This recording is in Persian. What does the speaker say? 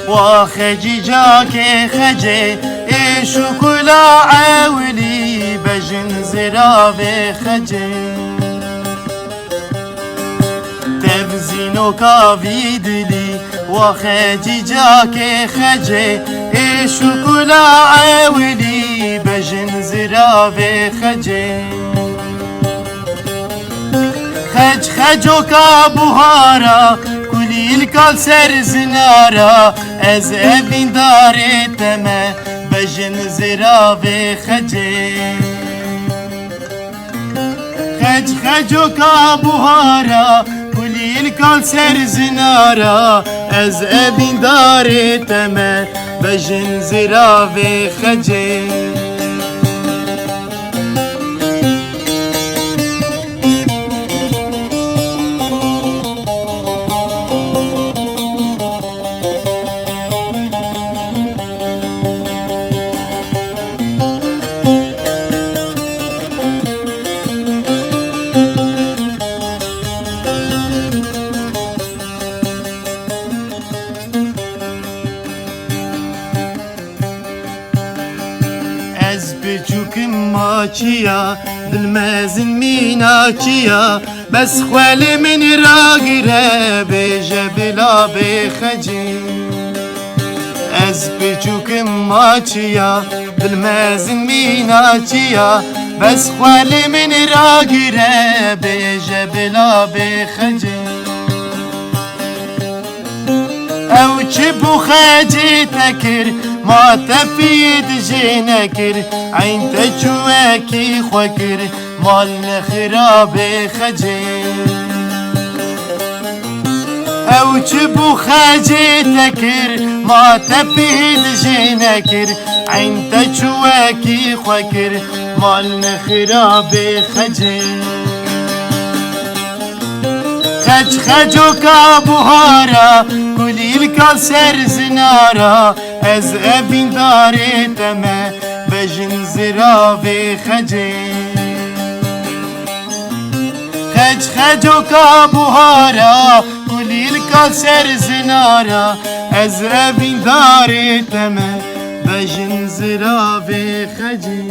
واخجي جاك خجي شوكولا عاولي بجن زرابي خجي تفزينو كافي دلي واخجي جاك خجي شوكولا عاولي بجن زرابي خجي خجو كابوهارا كلي الكال سر زنارا از ابين داري تما بجن زرابي خجي خجو كابوهارا كلي الكال سر زنارا از ابين داري تما بجن زرابي خجي از بچوکم ماچیا دلمزن میناچیا بس خوال من را گره بیجه بلا بخجی از بچوکم ماچیا دلمزن میناچیا بس خوال من را گره بیجه بلا بخجی او چه بو خجی تکر ما تفيد جينكر عين تجواكي خوكر مال خراب خجي او جبو خجي تكر ما تفيد جينكر عين تجواكي خوكر مال خراب خجي خجو كابوهارا كلي الكسر زنارا از ابين داري تما بجن زرابي خجي خجو كابوهارا كلي الكسر زنارا از ابين داري تما بجن زرابي خجي